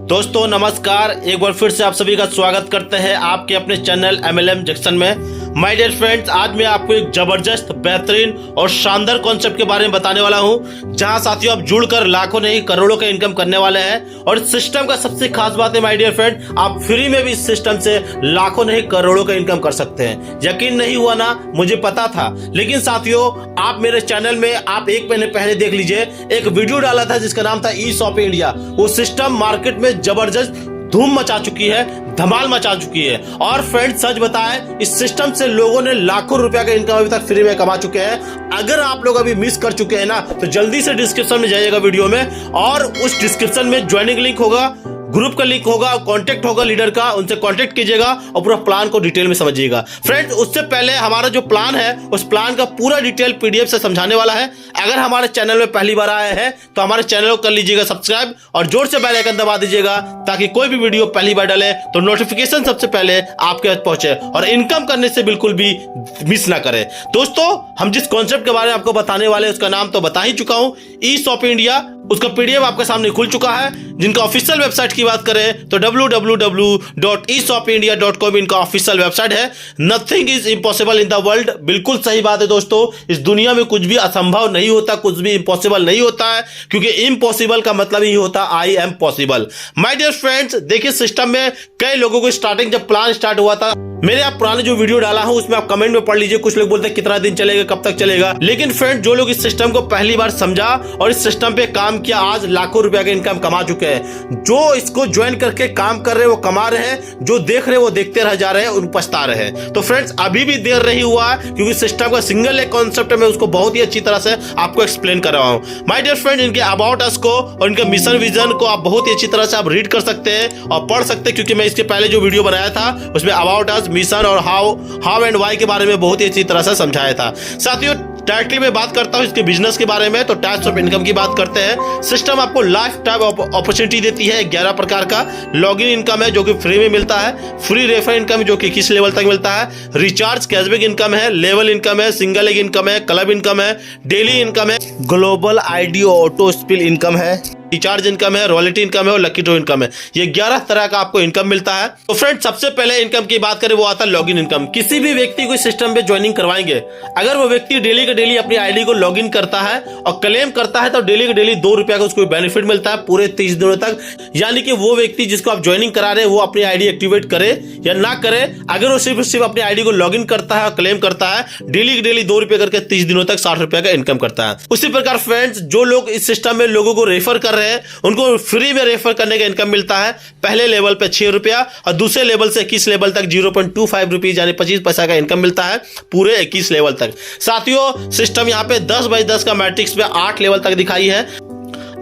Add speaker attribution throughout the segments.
Speaker 1: दोस्तों नमस्कार, एक बार फिर से आप सभी का स्वागत करते हैं आपके अपने चैनल MLM जंक्शन में। माय डियर फ्रेंड्स, आज मैं आपको एक जबरदस्त, बेहतरीन और शानदार कॉन्सेप्ट के बारे में बताने वाला हूं, जहां साथियों आप जुड़कर लाखों नहीं करोड़ों का इनकम करने वाले हैं। और इस सिस्टम का सबसे खास बात है माय डियर फ्रेंड, आप फ्री में भी इस सिस्टम से लाखों नहीं करोड़ों का इनकम कर सकते हैं। यकीन नहीं हुआ ना, मुझे पता था, लेकिन साथियों आप मेरे चैनल में आप एक महीने पहले देख लीजिए, एक वीडियो डाला था जिसका नाम था ई-शॉप इंडिया। वो सिस्टम मार्केट में जबरदस्त धूम मचा चुकी है, धमाल मचा चुकी है। और फ्रेंड सच बताएं, इस सिस्टम से लोगों ने लाखों रुपया का इनकम अभी तक फ्री में कमा चुके हैं। अगर आप लोग अभी मिस कर चुके हैं ना, तो जल्दी से डिस्क्रिप्शन में जाइएगा वीडियो में, और उस डिस्क्रिप्शन में ज्वाइनिंग लिंक होगा, ग्रुप का लिंक होगा, कांटेक्ट होगा लीडर का, उनसे कांटेक्ट कीजिएगा और पूरा प्लान को डिटेल में समझिएगा। फ्रेंड्स उससे पहले हमारा जो प्लान है, उस प्लान का पूरा डिटेल PDF से समझाने वाला है। अगर हमारे चैनल में पहली बार आए हैं तो हमारे चैनल को कर लीजिएगा सब्सक्राइब और जोर से बेल आइकन दबा दीजिएगा, ताकि कोई भी वीडियो पहली बार डाले तो नोटिफिकेशन सबसे पहले आपके पास पहुंचे और इनकम करने से बिल्कुल भी मिस ना करें। दोस्तों हम जिस कॉन्सेप्ट के बारे में आपको बताने वाले हैं उसका नाम तो बता ही चुका हूं, ई-शॉप इंडिया। उसका PDF आपके सामने खुल चुका है। जिनका ऑफिशियल वेबसाइट की बात करें तो www.eshopindia.com इनका ऑफिशियल वेबसाइट है। Nothing is impossible in the world. बिल्कुल सही बात है दोस्तों, इस दुनिया में कुछ भी असंभव नहीं होता, कुछ भी इम्पॉसिबल नहीं होता है, क्योंकि इम्पॉसिबल का मतलब ही होता I am possible. My dear friends, देखिए सिस्टम में कई लोगों को स्टार्टिंग जब प्लान स्टार्ट हुआ था, मैंने आप पुराने जो वीडियो डाला हूं उसमें आप कमेंट में पढ़ लीजिए। कुछ लोग बोलते हैं कितना दिन चलेगा, कब तक चलेगा। लेकिन फ्रेंड जो लोग इस सिस्टम को पहली बार समझा और इस सिस्टम पे काम किया, आज लाखों रुपया का इनकम कमा चुके हैं। जो इसको ज्वाइन करके काम कर रहे हैं वो कमा रहे हैं, जो देख रहे हैं वो देखते रह जा रहे हैं, उन पछता रहे हैं। तो फ्रेंड्स अभी भी देर नहीं हुआ, क्योंकि सिस्टम का सिंगल एक कॉन्सेप्ट है, मैं उसको बहुत ही अच्छी तरह से आपको एक्सप्लेन कर रहा हूं। माय डियर फ्रेंड, इनके अबाउट अस को और इनके मिशन विजन को आप बहुत ही अच्छी तरह से आप रीड कर सकते हैं और पढ़ सकते हैं, क्योंकि मैं इसके पहले जो वीडियो बनाया था उसमें अबाउट अस, मिशन और हाउ एंड वाई के बारे में बहुत ही अच्छी तरह से समझाया था। साथियों डायरेक्टली मैं बात करता हूं इसके बिजनेस के बारे में, तो टाइप्स ऑफ इनकम की बात करते हैं। सिस्टम आपको लाइफ टाइम अपॉर्चुनिटी देती है। 11 प्रकार का लॉगिन इनकम है जो कि फ्री में मिलता है, फ्री रेफर इनकम जो कि किस लेवल तक मिलता है, रिचार्ज कैशबैक इनकम है, लेवल इनकम है, सिंगल लेग इनकम है, क्लब इनकम है, डेली इनकम है, global ID auto spill income है, रिचार्ज इनकम है, रॉयल्टी इनकम है और लकी ड्रॉ इनकम है। ये 11 तरह का आपको इनकम मिलता है। तो फ्रेंड सबसे पहले इनकम की बात करें वो आता है लॉगिन इनकम। किसी भी व्यक्ति को सिस्टम पे ज्वाइनिंग करवाएंगे, अगर वो व्यक्ति डेली के डेली अपनी ID को लॉगिन करता है और क्लेम करता है, तो डेली के डेली 2 रुपया का उसको बेनिफिट मिलता है पूरे 30 दिनों तक। यानी कि वो व्यक्ति जिसको आप ज्वाइनिंग करा रहे हैं वो अपनी ID एक्टिवेट करे या ना करे, अगर वो सिर्फ अपनी ID को लॉगिन करता है और क्लेम करता है, डेली के डेली 2 रुपये करके 30 दिनों तक 60 रुपया का इनकम करता है। उसी प्रकार फ्रेंड्स जो लोग इस सिस्टम में लोगों को रेफर कर रहे हैं, उनको फ्री में रेफर करने का इनकम मिलता है। पहले लेवल पे 6 रुपया और दूसरे लेवल से 21 लेवल तक 0.25 रुपीज यानी 25 पैसा का इनकम मिलता है पूरे 21 लेवल तक। साथियों सिस्टम यहाँ पे 10x10 का मैट्रिक्स पे 8 लेवल तक दिखाई है।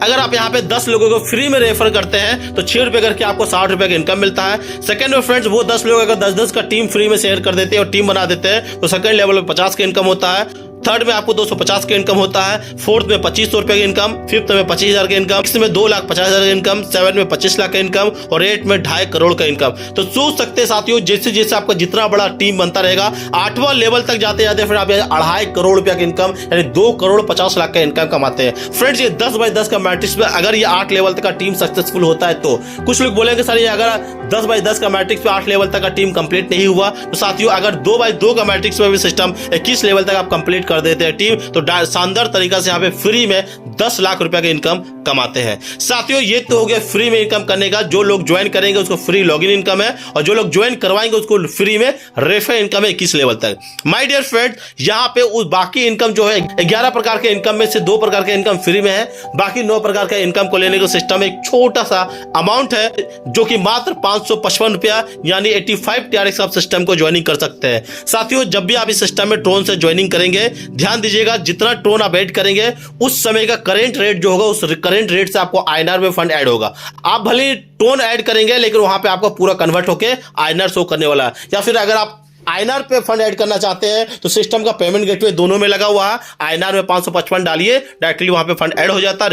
Speaker 1: अगर आप यहाँ पे 10 लोगों को फ्री में रेफर करते हैं तो 6 रुपए करके आपको 60 रुपए का इनकम मिलता है। सेकंड में फ्रेंड्स वो 10 लोग अगर 10-10 का टीम फ्री में शेयर कर देते हैं और टीम बना देते हैं तो सेकंड लेवल में 50 का इनकम होता है। थर्ड में आपको 250 का इनकम होता है। फोर्थ में 2500 रुपए का इनकम, फिफ्थ में 25,000 का इनकम, सिक्स में 2,50,000 का इनकम, 7 में 25 लाख का इनकम और 8 में 2.5 करोड़ का इनकम। तो सोच सकते हैं साथियों, जैसे जैसे आपका जितना बड़ा टीम बनता रहेगा, 8वां लेवल तक जाते जाते फिर आप 2.5 करोड़ रुपया का इनकम यानी 2 करोड़ 50 लाख का इनकम कमाते हैं। फ्रेंड्स ये 10x10 का मैट्रिक्स में अगर ये 8 लेवल तक का टीम सक्सेसफुल होता है तो कुछ लोग बोलेंगे सर ये अगर 10x10 का मैट्रिक्स पे 8 लेवल तक का टीम कंप्लीट नहीं हुआ, तो साथियों अगर 2x2 का मैट्रिक्स में भी सिस्टम 21 लेवल तक आप कंप्लीट कर देते हैं टीम, तो शानदार तरीका से यहाँ पे फ्री में 10 लाख रुपया का इनकम कमाते हैं। साथियों ये तो हो गया फ्री में इनकम करने का। जो लोग ज्वाइन करेंगे उसको फ्री लॉगिन इनकम है और जो लोग ज्वाइन करवाएंगे उसको फ्री में रेफर इनकम है 21 लेवल तक। माय डियर फ्रेंड यहाँ पे उस बाकी इनकम जो है 11 प्रकार के इनकम में से 2 प्रकार के इनकम फ्री में है, बाकी 9 प्रकार के इनकम को लेने का सिस्टम एक छोटा सा अमाउंट है जो कि मात्र 555 रुपया यानी 85 TRX आप सिस्टम को ज्वाइनिंग कर सकते हैं। साथियों जब भी आप इस सिस्टम में ट्रोन से ज्वाइनिंग करेंगे, ध्यान दीजिएगा जितना ट्रोन आप ऐड करेंगे उस समय का करेंट रेट जो होगा उस करेंट रेट से आपको INR में फंड ऐड होगा। आप भले टोन ऐड करेंगे लेकिन वहां पे आपको पूरा कन्वर्ट होके INR शो करने वाला है। या फिर अगर आप INR पे फंड ऐड करना चाहते हैं तो सिस्टम का पेमेंट गेटवे दोनों में लगा हुआ है। INR में 555 डालिए, डायरेक्टली वहां पे फंड ऐड हो जाता है,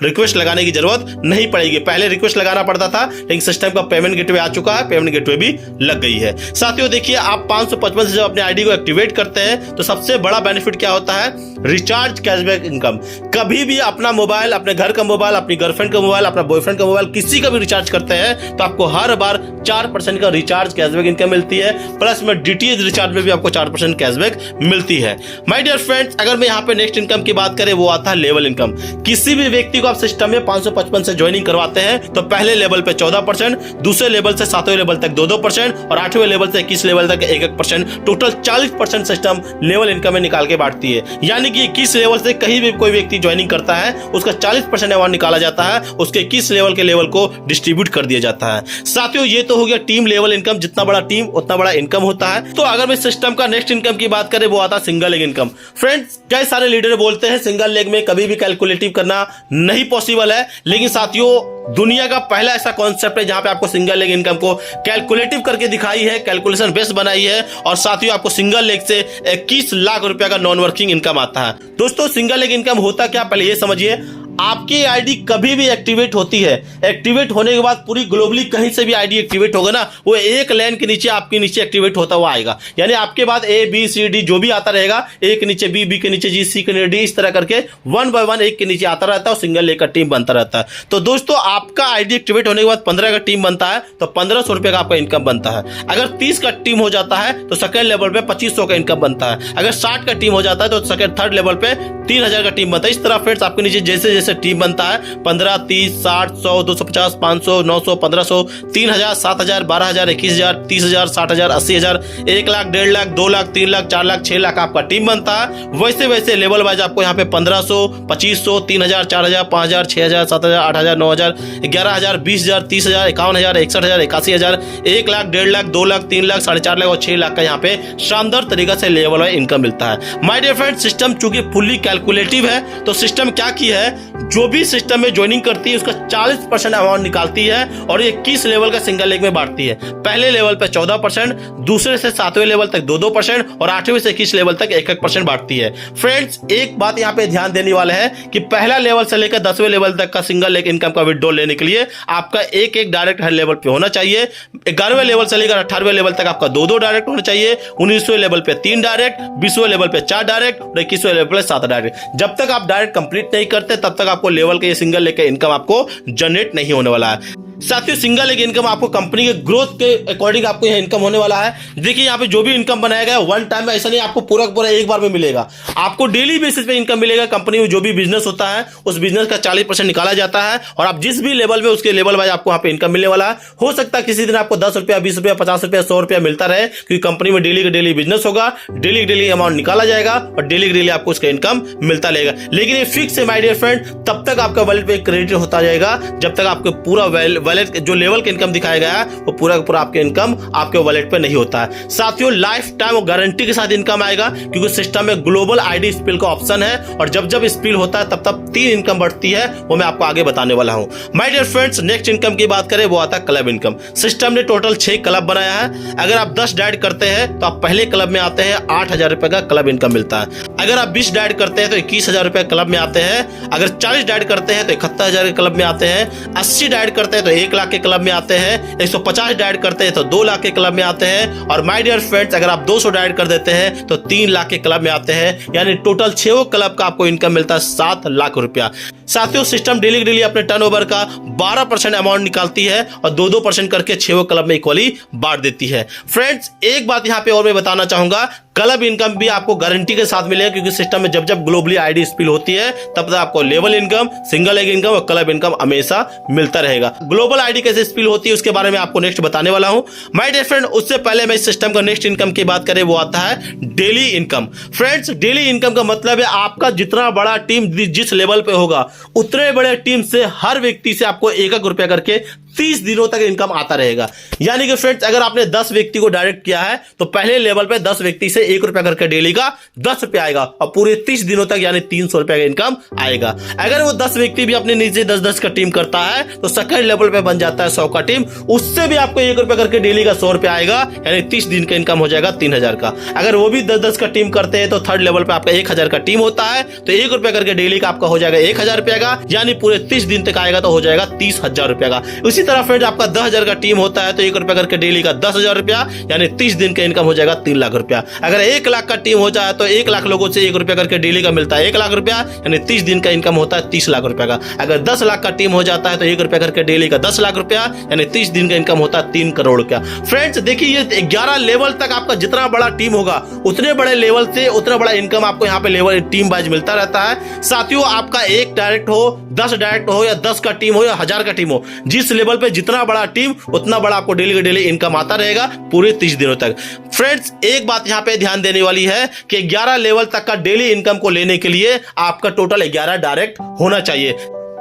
Speaker 1: रिक्वेस्ट लगाने की जरूरत नहीं पड़ेगी। पहले रिक्वेस्ट लगाना पड़ता था, लेकिन सिस्टम का पेमेंट गेटवे आ चुका है, पेमेंट गेटवे भी लग गई है। साथियों देखिए, आप 555 से जब अपने आईडी को एक्टिवेट करते हैं तो सबसे बड़ा बेनिफिट क्या होता है, रिचार्ज कैशबैक इनकम। कभी भी अपना मोबाइल, अपने घर का मोबाइल, अपनी गर्लफ्रेंड का मोबाइल, अपना बॉयफ्रेंड का मोबाइल, किसी का भी रिचार्ज करते हैं तो आपको हर बार 4% का रिचार्ज कैशबैक इनकम मिलती है। प्लस में DTH रिचार्ज में भी आपको 4% कैशबैक मिलती है। माय डियर फ्रेंड्स, अगर मैं यहाँ पे नेक्स्ट इनकम की बात करें, वो आता है लेवल इनकम। किसी भी व्यक्ति को आप सिस्टम में 555 से ज्वाइनिंग करवाते हैं तो पहले लेवल पे 14%, दूसरे लेवल से 7वें लेवल तक 2-2% और 8वें लेवल से 21 लेवल तक 1-1%, टोटल 40% सिस्टम लेवल इनकम में निकाल के बांटती है। यानी कि 21 लेवल से कहीं भी कोई व्यक्ति ज्वाइनिंग करता है उसका 40% अमाउंट निकाला जाता है, उसके 21 लेवल के लेवल को डिस्ट्रीब्यूट कर दिया जाता है। साथियों ये तो हो गया टीम लेवल इनकम, जितना बड़ा टीम उतना बड़ा इनकम होता है। तो अगर मैं सिस्टम का नेक्स्ट इनकम की बात करें, वो आता है सिंगल लेग इनकम। फ्रेंड्स, कई सारे लीडर बोलते हैं सिंगल लेग में कभी भी कैलकुलेटिव करना नहीं पॉसिबल है, लेकिन साथियों दुनिया का पहला ऐसा कॉन्सेप्ट है जहां पे आपको सिंगल लेग इनकम को कैलकुलेटिव करके दिखाई है, कैलकुलेशन बेस बनाई है, और साथियों आपको सिंगल लेग से 21 लाख रुपया का नॉन वर्किंग इनकम आता है। दोस्तों सिंगल लेग इनकम होता क्या, पहले ये समझिए। आपकी आईडी कभी भी एक्टिवेट होती है, एक्टिवेट होने के बाद पूरी ग्लोबली कहीं से भी आईडी एक्टिवेट होगा ना, वो एक लाइन के नीचे आपके नीचे एक्टिवेट होता हुआ आएगा। यानी आपके बाद A B C D जो भी आता रहेगा, A के नीचे B, B के नीचे G, C के नीचे D, इस तरह करके 1 by 1 एक के नीचे आता रहता है और सिंगल लेग का टीम बनता रहता है। तो दोस्तों आपका आईडी एक्टिवेट होने के बाद 15 का टीम बनता है तो 1500 रुपए का आपका इनकम बनता है। अगर 30 का टीम हो जाता है तो सेकंड लेवल पे 2500 का इनकम बनता है। अगर 60 का टीम हो जाता है तो सेकंड थर्ड लेवल पे 3000 का टीम बनता है। इस तरह फ्रेंड्स आपके नीचे जैसे जैसे टीम बनता है 15, 30, 60, 100, 250, 500, 900, 1500, 3000, 7000, 12000, 21000, 30000, 60000, 80000, 1 लाख, 1.5 लाख, 2 लाख, 3 लाख, 4 लाख, 6 लाख आपका टीम बनता है। वैसे वैसे लेवल वाइज आपको यहाँ पे 1500, 2500, 3000, 4000, 5000, 6000, 7000, 8000, 9000, 11000, 20000, 30000, 51000, 61000, 81000, 1 लाख, 1.5 लाख, 2 लाख, 3 लाख, 4.5 लाख और 6 लाख का यहाँ पे शानदार तरीका से लेवल वाइज इनकम मिलता है। माय डियर फ्रेंड, सिस्टम चूंकि फुल्ली कैलकुलेटिव है तो सिस्टम क्या की है, जो भी सिस्टम में ज्वाइनिंग करती है उसका 40% अमाउंट निकालती है और ये 21 लेवल का सिंगल लेग में बांटती है। पहले लेवल पे 14%, दूसरे से 7वें लेवल तक 2-2% और 8वें से 21 लेवल तक 1-1% बांटती है। फ्रेंड्स एक बात यहाँ पे ध्यान देने वाला है कि पहला लेवल से लेकर 10वें लेवल तक का सिंगल लेग इनकम का विड्रॉल लेने के लिए आपका एक डायरेक्ट हर लेवल पे होना चाहिए। 11वें लेवल से लेकर 18वें लेवल तक आपका 2 डायरेक्ट होना चाहिए, 19वें लेवल पे 3 डायरेक्ट, 20वें लेवल पे 4 डायरेक्ट और 21वें लेवल पे 7 डायरेक्ट। जब तक आप डायरेक्ट कंप्लीट नहीं करते तब तक आपको लेवल के सिंगल लेग का इनकम आपको जनरेट नहीं होने वाला है। साथियों सिंगल लेग इनकम आपको कंपनी के ग्रोथ के अकॉर्डिंग आपको यह इनकम होने वाला है। देखिए यहाँ पे जो भी इनकम बनाया गया वन टाइम में, ऐसा नहीं आपको पूरा पूरा एक बार में मिलेगा, आपको डेली बेसिस पे इनकम मिलेगा। कंपनी में जो भी बिजनेस होता है उस बिजनेस का 40% निकाला जाता है और आप जिस भी लेवल में उसके लेवल वाइज आपको यहाँ पे इनकम मिलने वाला है। हो सकता है किसी दिन आपको 10 रुपया, 20 रुपया, 50 रुपया, 100 रुपया मिलता रहे, क्योंकि कंपनी में डेली का डेली बिजनेस होगा, डेली डेली अमाउंट निकाला जाएगा और डेली डेली आपको उसका इनकम मिलता रहेगा। लेकिन ये फिक्स है माय डियर फ्रेंड, तब तक आपका वॉलेट पे क्रेडिट होता जाएगा जब तक आपके पूरा वॉलेट जो लेवल इनकम दिखाया गया है वो पूरा पूरा आपके इनकम आपके वॉलेट पे नहीं होता है। साथियों लाइफ टाइम और गारंटी के साथ इनकम आएगा, क्योंकि सिस्टम में ग्लोबल आईडी स्पिल का ऑप्शन है और जब जब स्पिल होता है तब तब 3 इनकम बढ़ती है, वो मैं आपको आगे बताने वाला हूं। My dear friends next income की बात करें, वो आता है क्लब इनकम। सिस्टम ने टोटल 6 क्लब बनाया है। अगर आप 10 डाइट करते हैं तो आप पहले क्लब में आते हैं, 8000 रुपए का क्लब इनकम मिलता है। अगर आप 20 डाइट करते हैं तो 21000 रुपए क्लब में आते हैं। अगर 40 डाइट करते हैं तो 71000 के क्लब में आते हैं। 80 डाइट करते हैं तो 1 लाख के क्लब में आते हैं। 150 डाइट करते हैं तो 2 लाख के क्लब में आते हैं। और माय डियर फ्रेंड्स अगर आप 200 डाइट कर देते हैं तो 3 लाख के क्लब में आते हैं। यानी टोटल 6 क्लब का आपको इनकम मिलता है 7 लाख रुपया। साथियों सिस्टम डेली डेली अपने टर्नओवर का 12% अमाउंट निकालती है और 2-2% करके 6 क्लब में इक्वली बांट देती है। फ्रेंड्स एक बात यहां पे और मैं बताना चाहूंगा, क्लब इनकम भी आपको गारंटी के साथ मिलेगा, क्योंकि सिस्टम में जब जब ग्लोबली आईडी स्पिल होती है तब तक आपको level income, single leg income और क्लब इनकम हमेशा मिलता रहेगा। ग्लोबल आईडी कैसे स्पिल होती है उसके बारे में आपको नेक्स्ट बताने वाला हूं माय डियर फ्रेंड। उससे पहले मैं इस सिस्टम का नेक्स्ट इनकम की बात करें, वो आता है daily income. Friends daily income का मतलब है आपका जितना बड़ा टीम जिस लेवल पे होगा उतने बड़े टीम से हर व्यक्ति से आपको 1-1 रुपया करके 30 दिनों तक इनकम आता रहेगा। यानी कि फ्रेंड्स अगर आपने 10 व्यक्ति को डायरेक्ट किया है तो पहले लेवल पे 10 व्यक्ति से 1 रुपया करके डेली का 10 रुपया आएगा और पूरे 30 दिनों तक यानी 300 रुपया का इनकम आएगा। अगर वो 10 व्यक्ति भी अपने नीचे 10-10 का टीम करता है तो सेकंड लेवल पे बन जाता है 100 का टीम, उससे भी आपको 1 रुपया करके डेली का 100 रुपया आएगा, यानी 30 दिन का इनकम हो जाएगा 3000 का। अगर वो भी 10-10 का टीम करते हैं तो थर्ड लेवल पे आपका 1000 का टीम होता है तो 1 रुपया करके डेली का आपका हो जाएगा 1000 रुपया का, यानी पूरे 30 दिन तक आएगा तो हो जाएगा 30,000 रुपया का। उसी तरह फ्रेंड्स आपका 10,000 का टीम होता है तो 1 रुपया करके डेली का 10,000 रुपया, यानी 30 दिन का इनकम हो जाएगा 3 लाख रुपया। अगर 1 लाख का टीम हो जाए तो 1 लाख लोगों से 1 रुपया करके डेली का मिलता है 1 लाख रुपया, यानी 30 दिन का इनकम होता है 30 लाख रुपया का। अगर 10 लाख का टीम हो जाता है तो 1 रुपया करके डेली का 10 लाख रुपया, यानी 30 दिन का इनकम होता है 3 करोड़ का। फ्रेंड्स देखिए ये 11 लेवल तक आपका जितना बड़ा टीम होगा उतने बड़े लेवल से उतना बड़ा इनकम आपको यहाँ पे लेवल टीम वाइज मिलता रहता है। साथियों आपका 1 डायरेक्ट हो, 10 डायरेक्ट हो या 10 का टीम हो या 1000 का टीम हो, जिस लेवल पे जितना बड़ा टीम उतना बड़ा आपको डेली का डेली इनकम आता रहेगा पूरे 30 दिनों तक। फ्रेंड्स एक बात यहाँ पे ध्यान देने वाली है कि 11 लेवल तक का डेली इनकम को लेने के लिए आपका टोटल 11 डायरेक्ट होना चाहिए।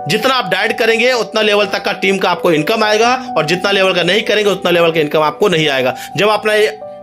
Speaker 1: जितना आप डायरेक्ट करेंगे उतना लेवल तक का टीम का आपको इनकम आएगा और जितना लेवल का नहीं करेंगे उतना लेवल का इनकम आपको नहीं आएगा। जब अपना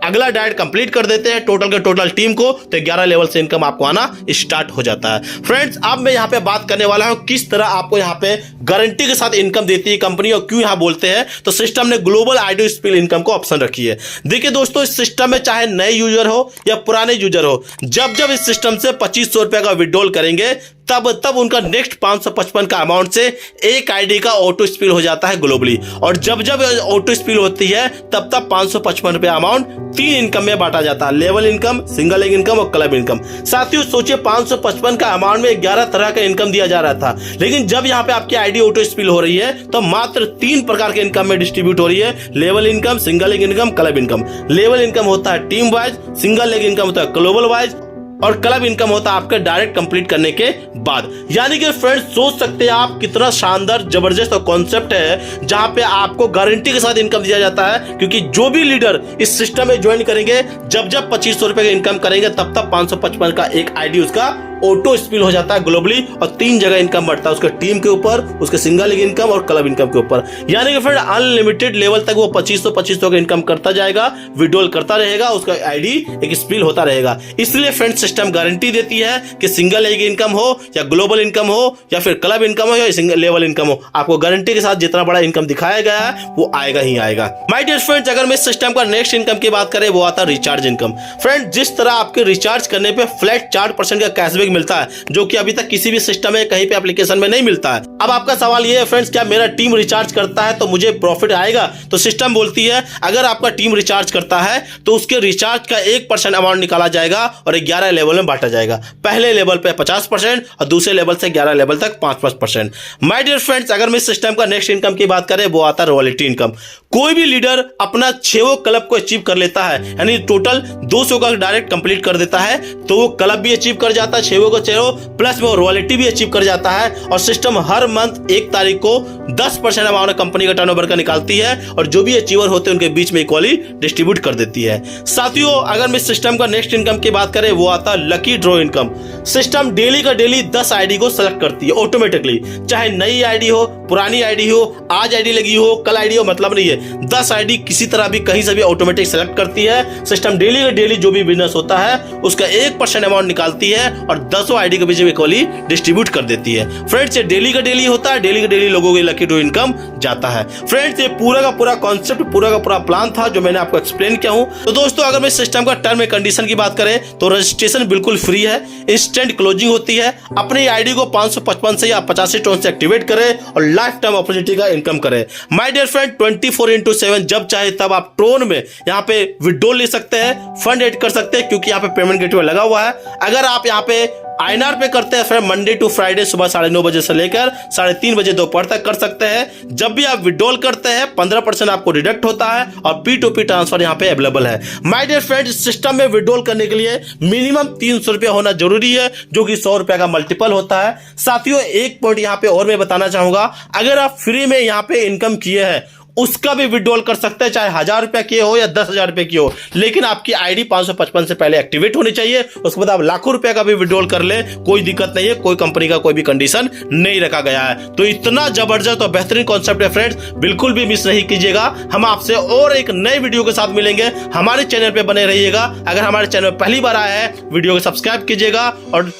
Speaker 1: अगला डायरेक्ट कंप्लीट कर देते हैं टोटल के टोटल टीम को तो 11 लेवल से इनकम आपको आना स्टार्ट हो जाता है। फ्रेंड्स अब मैं यहाँ पे बात करने वाला हूँ किस तरह आपको यहाँ पे गारंटी के साथ इनकम देती है कंपनी और क्यों यहाँ बोलते हैं। तो सिस्टम ने ग्लोबल आइडियो स्पिल इनकम को ऑप्शन रखी है। देखिए दोस्तों इस सिस्टम में चाहे नए यूजर हो या पुराने यूजर हो, जब जब इस सिस्टम से 2500 रुपया का विड्रॉल करेंगे तब उनका नेक्स्ट 555 का अमाउंट से एक आईडी का ऑटो स्पिल हो जाता है ग्लोबली, और जब जब ऑटो स्पिल होती है तब 555 रुपया अमाउंट 3 इनकम में बांटा जाता है, level income, single leg income और क्लब इनकम। साथियों सोचिए 555 का अमाउंट में 11 तरह का इनकम दिया जा रहा था, लेकिन जब यहाँ पे आपकी आईडी ऑटो स्पिल हो रही है तो मात्र 3 प्रकार के इनकम में डिस्ट्रीब्यूट हो रही है, level income, single leg income, club income. Level income होता है team wise, single leg income होता है ग्लोबल वाइज और क्लब इनकम होता है आपका डायरेक्ट कंप्लीट करने के बाद। यानी कि फ्रेंड्स सोच सकते हैं आप कितना शानदार जबरदस्त कॉन्सेप्ट है जहां पे आपको गारंटी के साथ इनकम दिया जाता है, क्योंकि जो भी लीडर इस सिस्टम में ज्वाइन करेंगे जब जब 2500 रुपए का इनकम करेंगे तब 555 का एक आईडी उसका ऑटो स्पिल हो जाता है ग्लोबली और 3 जगह इनकम बढ़ता है, उसके टीम के ऊपर, उसके सिंगल लेग इनकम और क्लब इनकम के ऊपर। यानी कि फ्रेंड अनलिमिटेड लेवल तक वो 2500 का इनकम करता जाएगा, विड्रॉल करता रहेगा, उसका आईडी एक स्पिल होता रहेगा। इसलिए फ्रेंड सिस्टम गारंटी देती है कि सिंगल लेग इनकम हो या ग्लोबल इनकम हो या फिर क्लब इनकम हो या सिंगल लेवल इनकम हो, आपको गारंटी के साथ जितना बड़ा इनकम दिखाया गया है वो आएगा ही आएगा। माय डियर फ्रेंड्स अगर मैं सिस्टम का नेक्स्ट इनकम की बात करें वो आता है रिचार्ज इनकम। फ्रेंड जिस तरह आपके रिचार्ज करने पे फ्लैट 4% का कैशबैक मिलता है जो कि अभी तक किसी भी सिस्टम में कहीं पे एप्लीकेशन में नहीं मिलता है। अब आपका सवाल ये है फ्रेंड्स क्या मेरा टीम रिचार्ज करता है तो मुझे प्रॉफिट आएगा? तो सिस्टम बोलती है अगर आपका टीम रिचार्ज करता है तो उसके रिचार्ज का 1% अमाउंट निकाला जाएगा और 11 लेवल में बांटा जाएगा। पहले लेवल पे 50% और दूसरे लेवल से 11 लेवल तक 5%। माय डियर फ्रेंड्स अगर मैं सिस्टम का नेक्स्ट इनकम की बात करें वो आता है रॉयल्टी इनकम। कोई भी लीडर अपना 6 क्लब को अचीव कर लेता है, यानी टोटल 200 का डायरेक्ट कंप्लीट कर देता है तो वो क्लब भी अचीव कर जाता है 6 को 6 प्लस में रॉयल्टी भी अचीव कर जाता है। और सिस्टम हर मंथ 1 तारीख को 10% अमाउंट कंपनी का टर्नओवर का निकालती है और जो भी अचीवर होते हैं उनके बीच में इक्वली डिस्ट्रीब्यूट कर देती है। साथियों अगर मैं सिस्टम का नेक्स्ट इनकम की बात करें वो आता है lucky draw income. System daily का डेली 10 आईडी को सेलेक्ट करती है ऑटोमेटिकली, चाहे नई आईडी हो, पुरानी आईडी हो, आज आईडी लगी हो, कल आईडी हो, मतलब नहीं है। 10 आईडी किसी तरह भी कहीं से भी ऑटोमेटिक सेलेक्ट करती है। सिस्टम डेली का डेली जो भी बिजनेस होता है उसका 1% अमाउंट निकालती है और 10 आईडी के बीच में इक्वली डिस्ट्रीब्यूट कर देती है। फ्रेंड्स ये डेली का डेली होता है, डेली का डेली लोगों के लकी ड्रॉ इनकम जाता है। फ्रेंड्स ये पूरा का पूरा कॉन्सेप्ट, पूरा का पूरा प्लान था जो मैंने आपको एक्सप्लेन किया हूं। तो दोस्तों अगर मैं सिस्टम का टर्म एंड कंडीशन की बात करें तो रजिस्ट्रेशन बिल्कुल फ्री है, इंस्टेंट क्लोजिंग होती है। अपनी आईडी को 555 से या 85 टोन से एक्टिवेट करें और लाइफ टाइम अपॉर्चुनिटी का इनकम करें। माय डियर फ्रेंड 24/7 जब चाहे तब आप ट्रोन में यहाँ पे विड्रॉल ले सकते हैं, फंड ऐड कर सकते हैं क्योंकि यहाँ पे पेमेंट गेटवे लगा हुआ है। अगर आप यहाँ पे INR पे करते हैं फ्रेंड मंडे टू फ्राइडे सुबह 9:30 बजे से लेकर 3:30 बजे दोपहर तक कर सकते हैं। जब भी आप विड्रॉल करते हैं 15% आपको डिडक्ट होता है और P2P ट्रांसफर यहाँ पे अवेलेबल है। माय डियर फ्रेंड्स सिस्टम में विड्रॉल करने के लिए मिनिमम 300 रुपया होना जरूरी है जो कि 100 रुपया का मल्टीपल होता है। साथियों एक पॉइंट यहाँ पे और मैं बताना चाहूंगा, अगर आप फ्री में यहाँ पे इनकम किए हैं उसका भी विड्रॉल कर सकते हैं, चाहे 1000 रुपया की हो या 10,000 रुपये की हो, लेकिन आपकी आईडी 555 से पहले एक्टिवेट होनी चाहिए। उसके बाद आप लाखों रुपया का भी विड्रॉल कर ले, कोई दिक्कत नहीं है, कोई कंपनी का कोई भी कंडीशन नहीं रखा गया है। तो इतना जबरदस्त और बेहतरीन कॉन्सेप्ट है फ्रेंड्स, बिल्कुल भी मिस नहीं कीजिएगा। हम आपसे और एक नए वीडियो के साथ मिलेंगे, हमारे चैनल पे बने रहिएगा। अगर हमारे चैनल में पहली बार आया है, वीडियो को सब्सक्राइब कीजिएगा और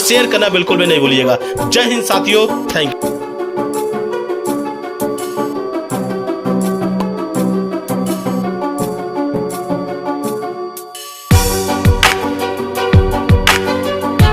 Speaker 1: शेयर करना बिल्कुल भी नहीं भूलिएगा। जय हिंद साथियों, थैंक यू।